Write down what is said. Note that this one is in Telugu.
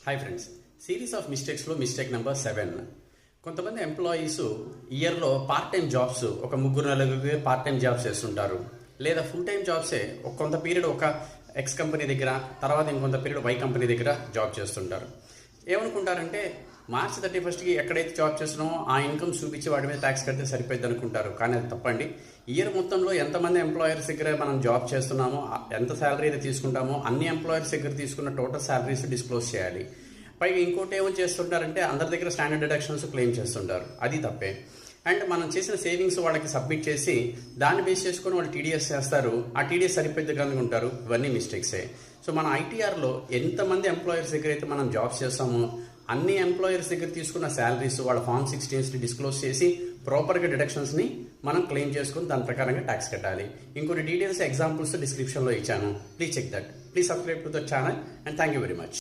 హాయ్ ఫ్రెండ్స్, సిరీస్ ఆఫ్ మిస్టేక్స్లో మిస్టేక్ నెంబర్ 7. కొంతమంది ఎంప్లాయీస్ ఇయర్లో పార్ట్ టైం జాబ్స్ ఒక ముగ్గురు నలుగురికి పార్ట్ టైం జాబ్స్ చేస్తుంటారు, లేదా ఫుల్ టైం జాబ్సే కొంత పీరియడ్ ఒక ఎక్స్ కంపెనీ దగ్గర, తర్వాత ఇంకొంత పీరియడ్ వై కంపెనీ దగ్గర జాబ్ చేస్తుంటారు. ఏమనుకుంటారంటే మార్చ్ 31కి ఎక్కడైతే జాబ్ చేస్తున్నామో ఆ ఇన్కమ్ చూపించి వాటి మీద ట్యాక్స్ కడితే సరిపోద్ది అనుకుంటారు. కానీ అది తప్పండి. ఇయర్ మొత్తంలో ఎంతమంది ఎంప్లాయర్స్ దగ్గర మనం జాబ్ చేస్తున్నామో, ఎంత శాలరీ అయితే తీసుకుంటామో అన్ని ఎంప్లాయర్స్ దగ్గర తీసుకున్న టోటల్ శాలరీస్ డిస్క్లోజ్ చేయాలి. పైగా ఇంకోటి ఏమో చేస్తుంటారంటే అందరి దగ్గర స్టాండర్డ్ డిడక్షన్స్ క్లెయిమ్ చేస్తుంటారు. అది తప్పే. అండ్ మనం చేసిన సేవింగ్స్ వాళ్ళకి సబ్మిట్ చేసి దాన్ని బేస్ చేసుకొని వాళ్ళు టీడీఎస్ చేస్తారు. ఆ టీడీఎస్ సరిపోద్ది కనుకుంటారు. ఇవన్నీ మిస్టేక్సే. సో మన ఐటీఆర్లో ఎంతమంది ఎంప్లాయర్స్ దగ్గర అయితే మనం జాబ్స్ చేస్తామో అన్ని ఎంప్లాయర్స్ దగ్గర తీసుకున్న శాలరీస్ వాళ్ళ ఫార్మ్ 16ని డిస్క్లోజ్ చేసి ప్రాపర్గా డిడక్షన్స్ని మనం క్లెయిమ్ చేసుకుని దాని ప్రకారంగా ట్యాక్స్ కట్టాలి. ఇంకొన్ని డీటెయిల్స్ ఎగ్జాంపుల్స్ డిస్క్రిప్షన్లో ఇచ్చాను. Please check that. Please subscribe to the channel and thank you very much.